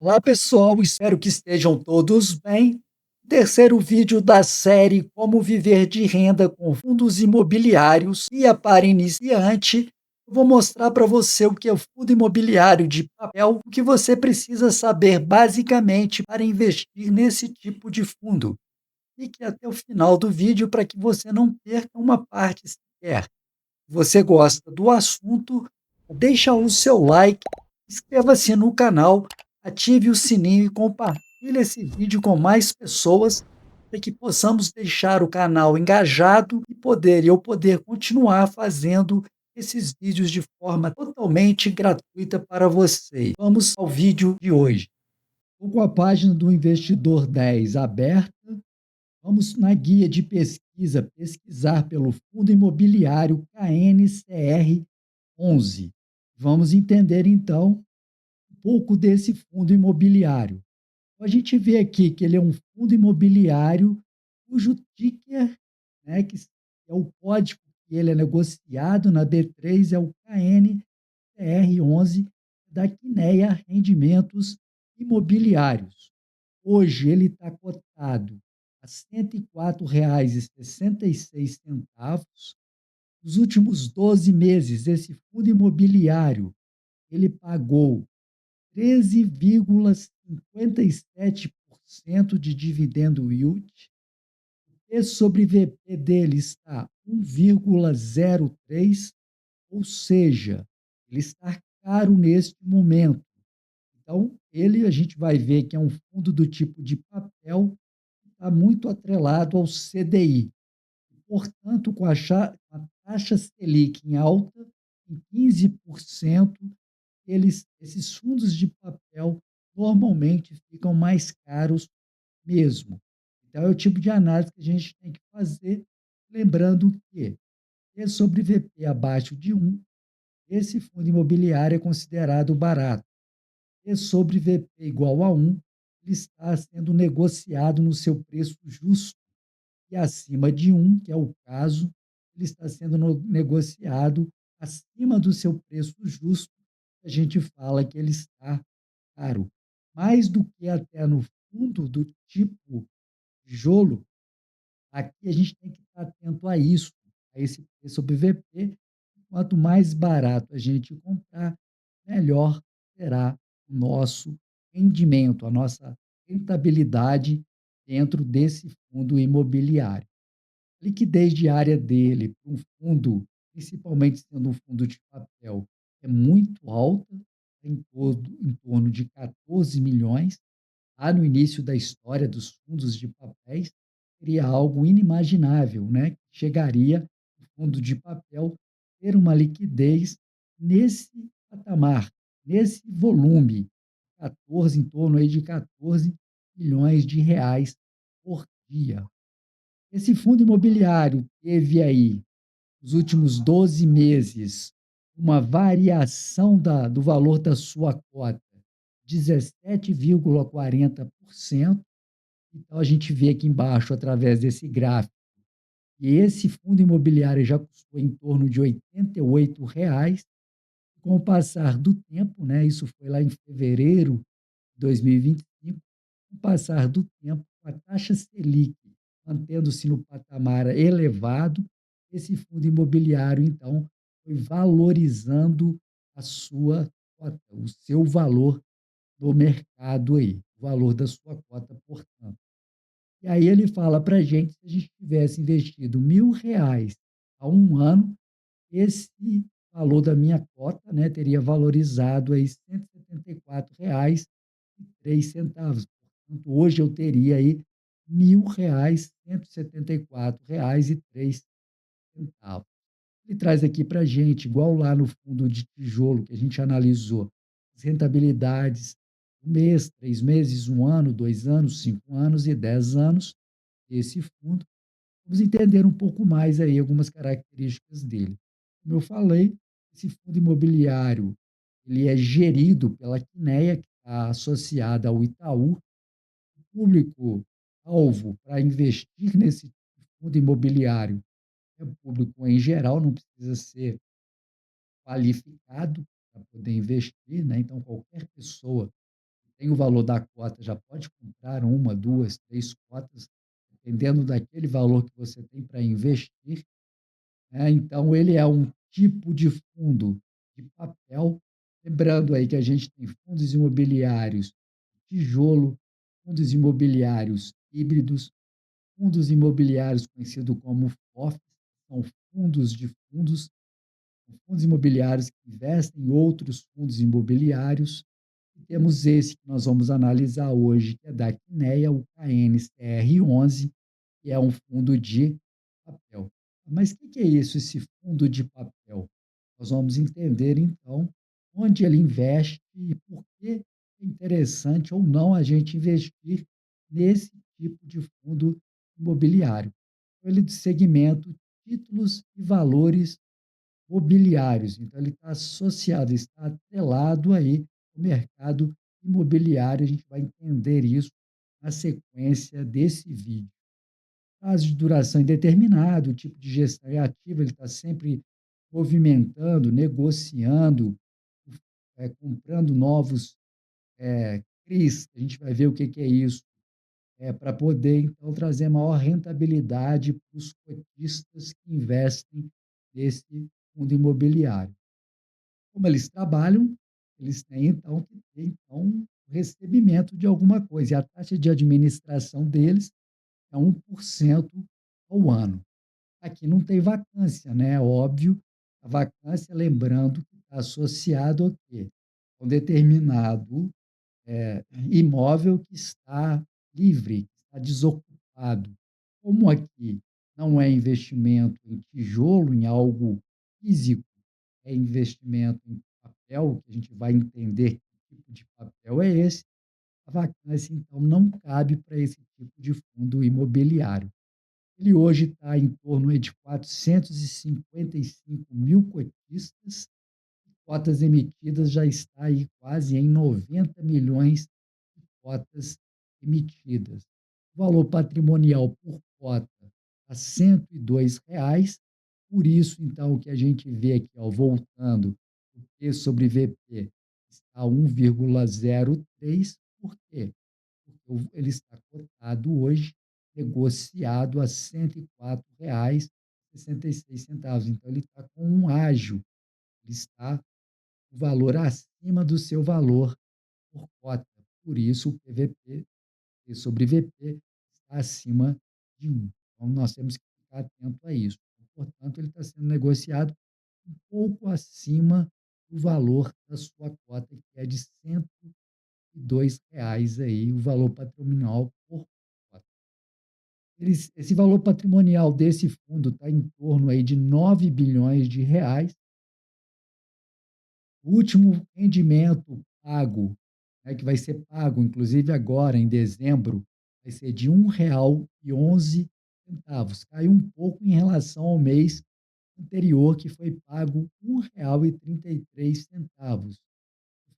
Olá pessoal, espero que estejam todos bem. Terceiro vídeo da série Como Viver de Renda com Fundos Imobiliários. E para iniciante, eu vou mostrar para você o que é o fundo imobiliário de papel, o que você precisa saber basicamente para investir nesse tipo de fundo. Fique até o final do vídeo para que você não perca uma parte sequer. Se você gosta do assunto, deixa o seu like, inscreva-se no canal, ative o sininho e compartilhe esse vídeo com mais pessoas para que possamos deixar o canal engajado e eu poder continuar fazendo esses vídeos de forma totalmente gratuita para vocês. Vamos ao vídeo de hoje. Estou com a página do Investidor 10 aberta. Vamos na guia de pesquisa pesquisar pelo Fundo Imobiliário KNCR 11. Vamos entender então um pouco desse fundo imobiliário. A gente vê aqui que ele é um fundo imobiliário cujo ticker, né, que é o código que ele é negociado na B3, é o KNCR11 da Quineia Rendimentos Imobiliários. Hoje ele está cotado a R$ 104,66. Nos últimos 12 meses, esse fundo imobiliário ele pagou 13,57% de dividendo yield. E sobre VP dele está 1,03, ou seja, ele está caro neste momento. Então, a gente vai ver que é um fundo do tipo de papel que está muito atrelado ao CDI. Portanto, com a taxa Selic em alta, em 15%, esses fundos de papel normalmente ficam mais caros mesmo. Então, é o tipo de análise que a gente tem que fazer, lembrando que sobre VP abaixo de 1, esse fundo imobiliário é considerado barato. E sobre VP igual a 1, ele está sendo negociado no seu preço justo. E acima de 1, que é o caso, ele está sendo negociado acima do seu preço justo, a gente fala que ele está caro. Mais do que até no fundo do tipo tijolo, aqui a gente tem que estar atento a isso, a esse preço sobre VP. Quanto mais barato a gente comprar, melhor será o nosso rendimento, a nossa rentabilidade dentro desse fundo imobiliário. A liquidez diária dele, para um fundo, principalmente sendo um fundo de papel, é muito alta, em torno de 14 milhões. Lá no início da história dos fundos de papéis, seria algo inimaginável, né? Chegaria o fundo de papel ter uma liquidez nesse patamar, nesse volume, 14, em torno aí de 14 milhões de reais por dia. Esse fundo imobiliário teve aí, nos últimos 12 meses, uma variação do valor da sua cota, 17,40%. Então, a gente vê aqui embaixo, através desse gráfico, que esse fundo imobiliário já custou em torno de R$ 88. Com o passar do tempo, né, isso foi lá em fevereiro de 2025, com o passar do tempo, a taxa Selic mantendo-se no patamar elevado, esse fundo imobiliário, então, foi valorizando a sua cota, o seu valor do mercado aí, o valor da sua cota, portanto. E aí ele fala para a gente, se a gente tivesse investido R$ 1.000 há um ano, esse valor da minha cota, né, teria valorizado aí R$ 174,03. Portanto, hoje eu teria aí R$ 1.000, R$ 174,03. Ele traz aqui para a gente, igual lá no fundo de tijolo que a gente analisou, as rentabilidades, um mês, 3 meses, um ano, 2 anos, 5 anos e 10 anos, esse fundo. Vamos entender um pouco mais aí algumas características dele. Como eu falei, esse fundo imobiliário ele é gerido pela Quineia, que está associada ao Itaú. O público-alvo para investir nesse fundo imobiliário é o público em geral, não precisa ser qualificado para poder investir, né? Então, qualquer pessoa tem o valor da cota, já pode comprar uma, 2, 3 cotas, dependendo daquele valor que você tem para investir, né. Então ele é um tipo de fundo de papel, lembrando aí que a gente tem fundos imobiliários tijolo, fundos imobiliários híbridos, fundos imobiliários conhecido como FOFs, são fundos de fundos, fundos imobiliários que investem em outros fundos imobiliários. E temos esse que nós vamos analisar hoje, que é da Quineia, o KNCR11, que é um fundo de papel. Mas o que que é isso, esse fundo de papel? Nós vamos entender, então, onde ele investe e por que é interessante ou não a gente investir nesse tipo de fundo imobiliário. Ele é do segmento títulos e valores mobiliários. Então, ele está associado, está atrelado aí ao mercado imobiliário. A gente vai entender isso na sequência desse vídeo. Prazo de duração indeterminado, o tipo de gestão é ativa, ele está sempre movimentando, negociando, comprando novos CRIs, a gente vai ver o que que é isso, para poder, então, trazer maior rentabilidade para os cotistas que investem nesse fundo imobiliário. Como eles trabalham, eles têm então que ter então o recebimento de alguma coisa, e a taxa de administração deles é 1% ao ano. Aqui não tem vacância, né, óbvio, a vacância lembrando que está associado ao quê? A um determinado, imóvel que está livre, que está desocupado. Como aqui não é investimento em tijolo, em algo físico, é investimento em papel, que a gente vai entender que tipo de papel é esse, a vacância, então, não cabe para esse tipo de fundo imobiliário. Ele hoje está em torno aí de 455.000 cotistas, cotas emitidas já está aí quase em 90 milhões de cotas emitidas. O valor patrimonial por cota a R$ 102. Por isso, então, o que a gente vê aqui, ó, voltando, o P sobre VP está 1,03. Por quê? Porque ele está cotado hoje, negociado a R$ 104,66. Então, ele está com um ágio, ele está o valor acima do seu valor por cota. Por isso, o PVP P sobre VP está acima de 1. Então, nós temos que ficar atento a isso. Portanto, ele está sendo negociado um pouco acima do valor da sua cota, que é de R$ 102 aí, o valor patrimonial por cota. Esse valor patrimonial desse fundo está em torno aí de R$ 9 bilhões. O último rendimento pago, né, que vai ser pago, inclusive agora em dezembro, vai ser de R$ 1,11. Caiu um pouco em relação ao mês anterior, que foi pago R$ 1,33.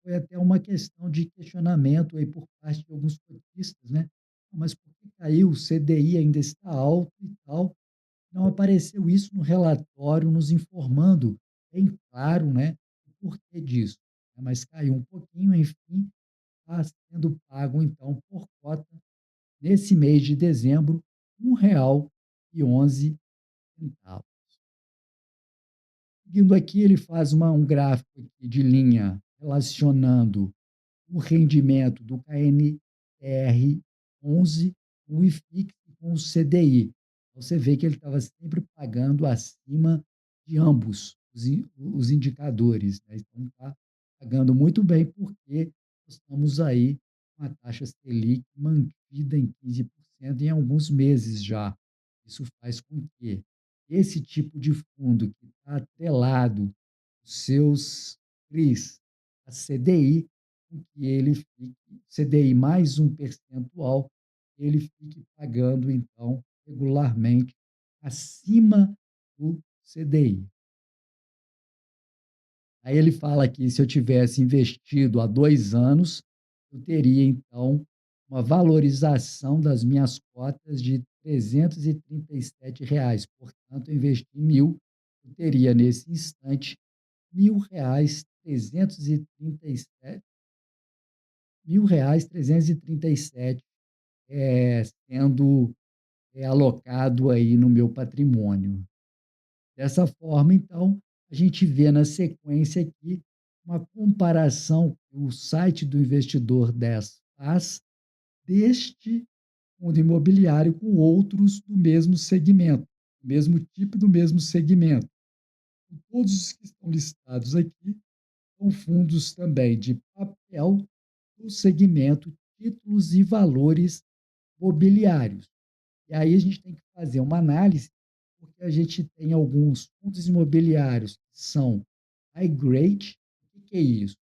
Foi até uma questão de questionamento aí por parte de alguns cotistas, né? Mas por que caiu? O CDI ainda está alto e tal. Não apareceu isso no relatório, nos informando bem claro, né, o porquê disso, né, mas caiu um pouquinho, enfim, está sendo pago então por cota, nesse mês de dezembro, R$ 1,11. Seguindo aqui, ele faz um gráfico aqui de linha relacionando o rendimento do KNR11 com o IFIX e com o CDI. Você vê que ele estava sempre pagando acima de ambos os indicadores, né? Então, está pagando muito bem, porque estamos aí com a taxa Selic mantida em 15% em alguns meses já. Isso faz com que esse tipo de fundo que está atrelado os seus CRIs a CDI, com que ele fique CDI mais um percentual, ele fique pagando, então, regularmente acima do CDI. Aí ele fala que se eu tivesse investido há 2 anos, eu teria, então, uma valorização das minhas cotas de R$ 337. Portanto, eu investi 1.000, eu teria nesse instante R$ 1.000, 337 R$ 1.337, sendo, alocado aí no meu patrimônio. Dessa forma, então, a gente vê na sequência aqui uma comparação que o site do Investidor 10 faz deste fundo imobiliário com outros do mesmo segmento, do mesmo tipo, do mesmo segmento. Todos os que estão listados aqui são fundos também de papel do segmento títulos e valores mobiliários. E aí a gente tem que fazer uma análise, porque a gente tem alguns fundos imobiliários que são high grade. O que é isso?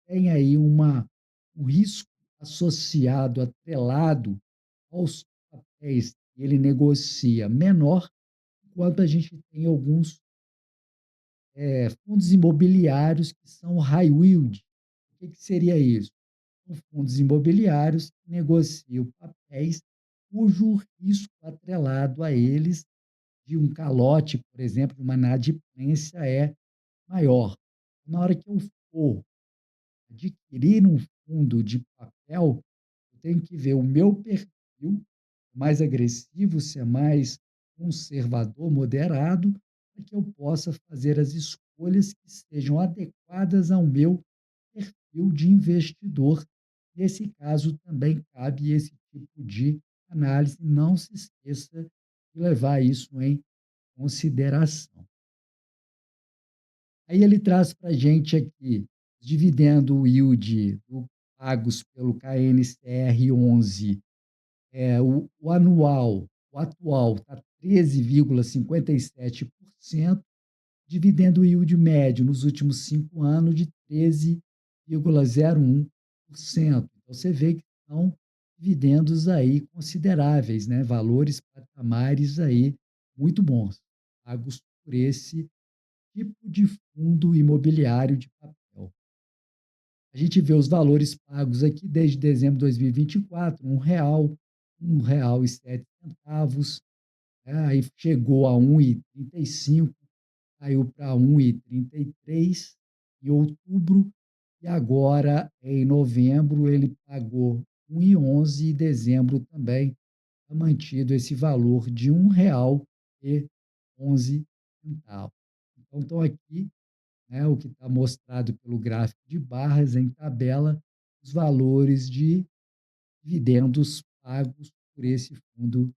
Tem aí um risco associado, atrelado aos papéis que ele negocia menor, enquanto a gente tem alguns fundos imobiliários que são high yield. O que seria isso? São fundos imobiliários que negociam papéis cujo risco atrelado a eles de um calote, por exemplo, de uma inadimplência é maior. Na hora que eu for adquirir um fundo de papel, eu tenho que ver o meu perfil mais agressivo, se é mais conservador, moderado, para que eu possa fazer as escolhas que sejam adequadas ao meu perfil de investidor. Nesse caso, também cabe esse tipo de análise. Não se esqueça de levar isso em consideração. Aí ele traz para a gente aqui os dividendo yield pagos pelo KNCR 11, o anual, o atual está 13,57%, dividendo yield médio nos últimos 5 anos de 13,01%. Então você vê que são dividendos aí consideráveis, né? Valores patamares aí muito bons, pagos por esse tipo de fundo imobiliário de papel. A gente vê os valores pagos aqui desde dezembro de 2024, R$ 1,07, aí chegou a 1,35, caiu para 1,33 em outubro, e agora em novembro ele pagou 1,11, e em dezembro também está mantido esse valor de R$ 1,11. Então, estão aqui, né, o que está mostrado pelo gráfico de barras em tabela, os valores de dividendos pagos por esse fundo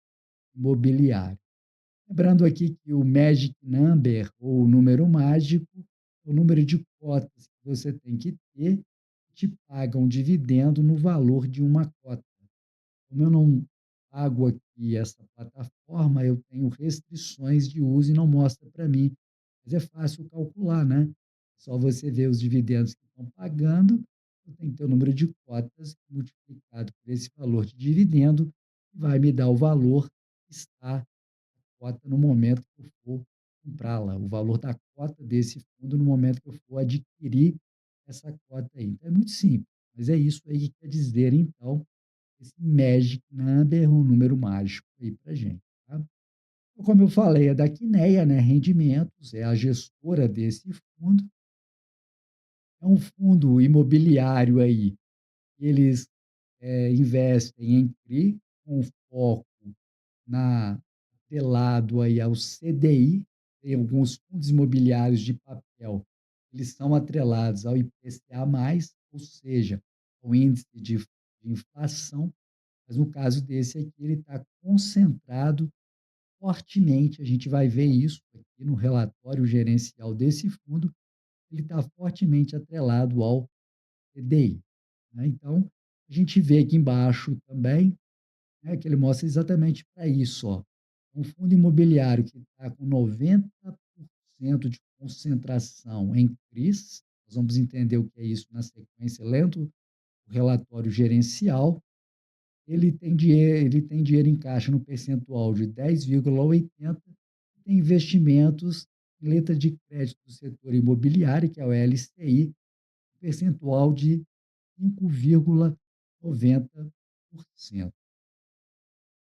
imobiliário. Lembrando aqui que o Magic Number, ou o número mágico, é o número de cotas que você tem que ter, que te pagam dividendo no valor de uma cota. Como eu não pago aqui essa plataforma, eu tenho restrições de uso e não mostra para mim. Mas é fácil calcular, né? Só você ver os dividendos que estão pagando, eu tenho que ter o número de cotas multiplicado por esse valor de dividendo, que vai me dar o valor que está a cota no momento que eu for comprá-la, o valor da cota desse fundo no momento que eu for adquirir essa cota aí. Então é muito simples, mas é isso aí que quer dizer, então, esse magic number, um número mágico aí para gente, tá? Então, como eu falei, é da Quineia, né? Rendimentos, é a gestora desse fundo. É um fundo imobiliário aí. Eles investem em CRI, com foco na atrelado aí ao CDI. Tem alguns fundos imobiliários de papel, eles são atrelados ao IPCA+, ou seja, o índice de inflação. Mas no caso desse aqui, ele está concentrado fortemente, a gente vai ver isso aqui no relatório gerencial desse fundo, ele está fortemente atrelado ao CDI, né? Então, a gente vê aqui embaixo também, né, que ele mostra exatamente para isso, ó. Um fundo imobiliário que está com 90% de concentração em CRIs, nós vamos entender o que é isso na sequência, lendo o relatório gerencial. Ele tem dinheiro em caixa no percentual de 10,80%, tem investimentos em letra de crédito do setor imobiliário, que é o LCI, percentual de 5,90%.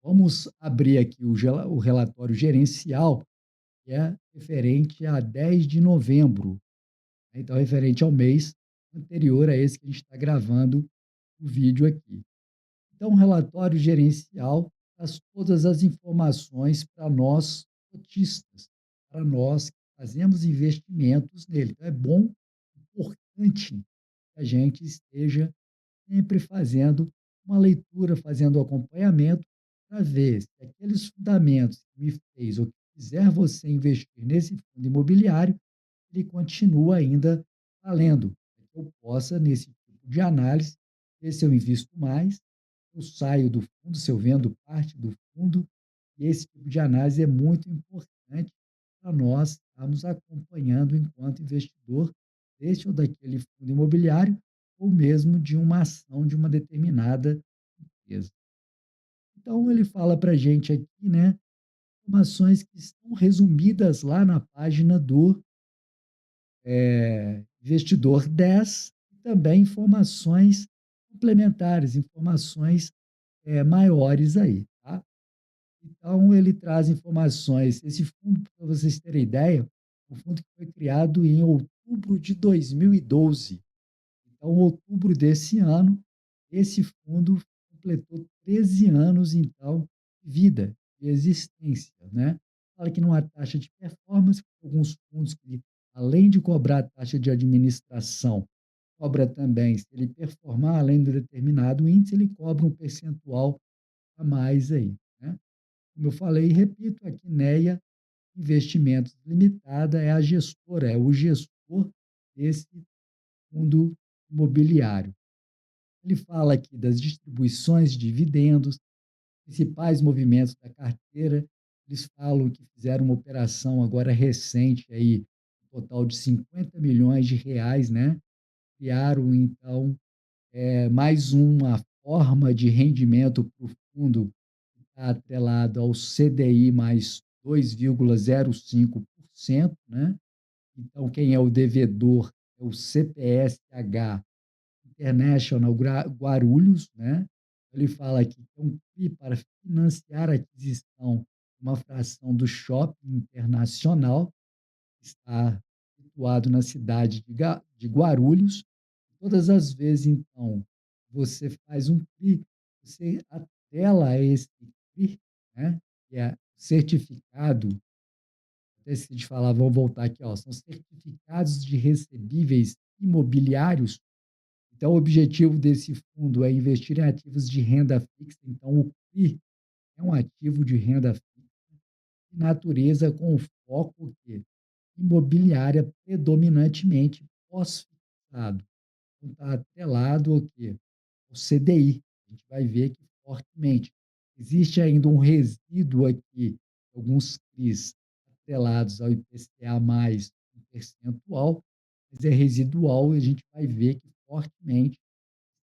Vamos abrir aqui o relatório gerencial, que é referente a 10 de novembro, né? Então, referente ao mês anterior a esse que a gente está gravando o vídeo aqui. Então, o relatório gerencial traz todas as informações para nós cotistas, para nós que fazemos investimentos nele. Então, é bom, importante que a gente esteja sempre fazendo uma leitura, fazendo o acompanhamento, para ver se aqueles fundamentos que me fez ou que fizer você investir nesse fundo imobiliário, ele continua ainda valendo, para que eu possa, nesse tipo de análise, ver se eu invisto mais, eu saio do fundo, se eu vendo parte do fundo, e esse tipo de análise é muito importante para nós estarmos acompanhando enquanto investidor deste ou daquele fundo imobiliário, ou mesmo de uma ação de uma determinada empresa. Então ele fala para a gente aqui, né, informações que estão resumidas lá na página do investidor 10 e também informações complementares, informações maiores aí, tá? Então ele traz informações. Esse fundo, para vocês terem ideia, é um fundo que foi criado em outubro de 2012. Então, em outubro desse ano, esse fundo completou 13 anos, então, de vida, de existência, né? Fala que não há taxa de performance, porque alguns fundos que, além de cobrar a taxa de administração, cobra também, se ele performar além do determinado índice, ele cobra um percentual a mais aí, né? Como eu falei e repito, a Quineia Investimentos Limitada é a gestora, é o gestor desse fundo imobiliário. Ele fala aqui das distribuições de dividendos, principais movimentos da carteira. Eles falam que fizeram uma operação agora recente aí, um total de 50 milhões de reais, né? Criaram, então, mais uma forma de rendimento para o fundo que está atrelado ao CDI mais 2,05%, né? Então, quem é o devedor é o CPSH International Guarulhos, né? Ele fala aqui que é um FII para financiar a aquisição de uma fração do Shopping Internacional, que está situado na cidade de Guarulhos. Todas as vezes, então, você faz um FII, você atrela a esse FII, né? Que é certificado, até se de falar, vamos voltar aqui, ó, são certificados de recebíveis imobiliários. Então, o objetivo desse fundo é investir em ativos de renda fixa. Então, o CRI é um ativo de renda fixa de natureza com foco que imobiliária predominantemente pós-fixado. Então, está atrelado ao quê? O CDI. A gente vai ver que fortemente existe ainda um resíduo aqui, alguns CRIs atrelados ao IPCA mais um percentual, mas é residual e a gente vai ver que fortemente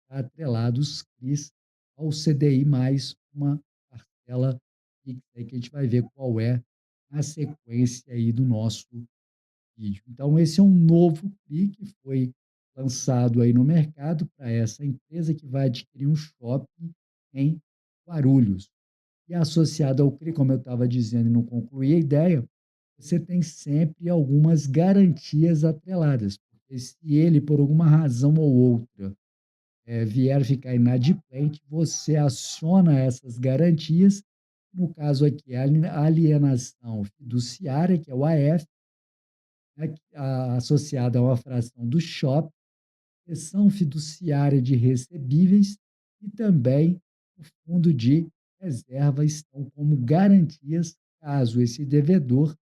está atrelado os CRIs ao CDI mais uma parcela fixa aí que a gente vai ver qual é a sequência aí do nosso vídeo. Então, esse é um novo CRI que foi lançado aí no mercado para essa empresa que vai adquirir um shopping em Guarulhos. E associado ao CRI, como eu estava dizendo e não concluí a ideia, você tem sempre algumas garantias atreladas, porque se ele, por alguma razão ou outra, vier ficar inadimplente, você aciona essas garantias. No caso aqui, a alienação fiduciária, que é o AF, né, associada a uma fração do shopping, cessão fiduciária de recebíveis e também o fundo de reserva estão como garantias caso esse devedor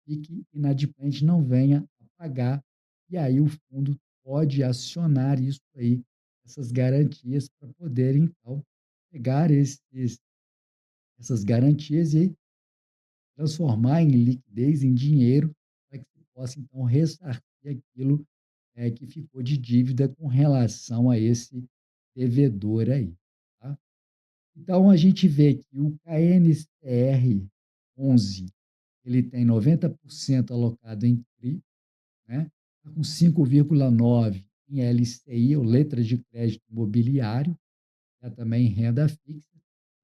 fique inadimplente, não venha a pagar, e aí o fundo pode acionar isso aí, essas garantias, para poder, então, pegar essas garantias e transformar em liquidez, em dinheiro, para que se possa, então, ressarcir aquilo que ficou de dívida com relação a esse devedor aí. Tá? Então, a gente vê que o KNCR 11 ele tem 90% alocado em CRI, né? Tá com 5,9% em LCI, ou letras de crédito imobiliário, tá também em renda fixa,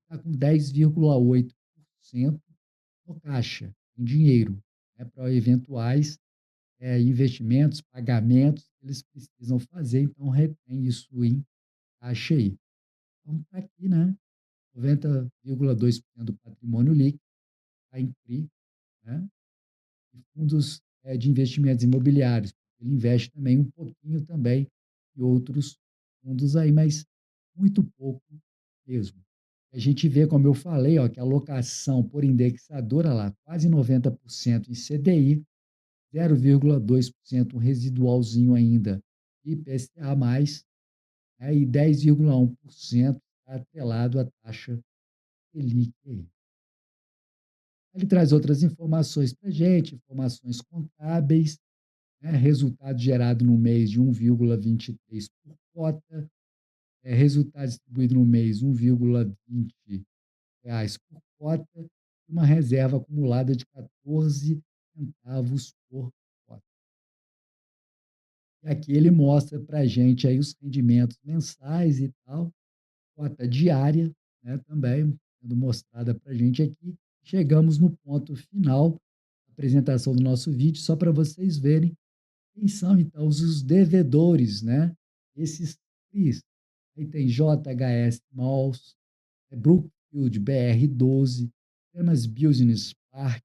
está com 10,8% no caixa, em dinheiro, né? Para eventuais investimentos, pagamentos que eles precisam fazer, então retém isso em taxa aí. Então está aqui, né, 90,2% do patrimônio líquido está em CRI, né, e fundos, de investimentos imobiliários. Ele investe também um pouquinho também em outros fundos aí, mas muito pouco mesmo. A gente vê, como eu falei, ó, que a alocação por indexadora lá, quase 90% em CDI, 0,2% um residualzinho ainda IPCA+, né, e 10,1% está atrelado à taxa Selic aí. Ele traz outras informações para a gente, informações contábeis, né, resultado gerado no mês de 1,23 por cota, resultado distribuído no mês 1,20 reais por cota, e uma reserva acumulada de 14 centavos por cota. E aqui ele mostra para a gente aí os rendimentos mensais e tal, cota diária, né, também sendo mostrada para a gente aqui. Chegamos no ponto final da apresentação do nosso vídeo, só para vocês verem quem são então os devedores, né? Esses FIIs. Aí tem JHS Malls, Brookfield BR12, Temas Business Park.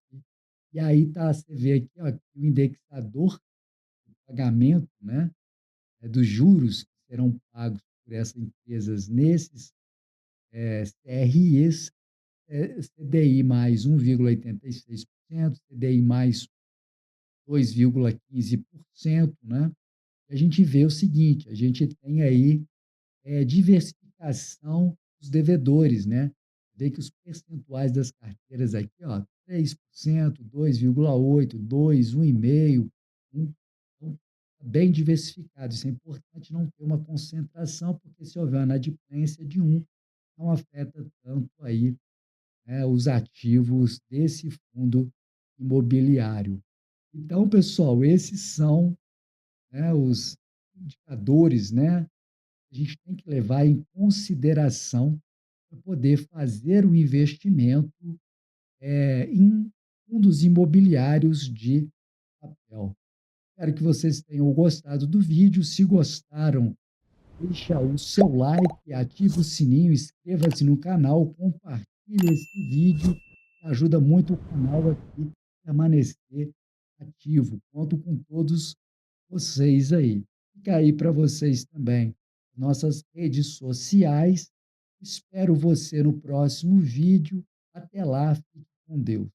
E aí tá, você vê aqui, ó, que o indexador de pagamento, né, dos juros que serão pagos por essas empresas nesses CRIs, CDI mais 1,86%, CDI mais 2,15%, né? E a gente vê o seguinte, a gente tem aí diversificação dos devedores, né? Vê que os percentuais das carteiras aqui, ó, 3%, 2,8%, 2%, 1,5%, 1%. Então, tá bem diversificado. Isso é importante não ter uma concentração, porque se houver uma inadimplência de um, não afeta tanto aí, né, os ativos desse fundo imobiliário. Então, pessoal, esses são, né, os indicadores, né, a gente tem que levar em consideração para poder fazer o investimento em fundos imobiliários de papel. Espero que vocês tenham gostado do vídeo. Se gostaram, deixa o seu like, ativa o sininho, inscreva-se no canal, compartilhe esse vídeo, que ajuda muito o canal aqui a permanecer ativo. Conto com todos vocês aí. Fica aí para vocês também nossas redes sociais. Espero você no próximo vídeo. Até lá, fique com Deus.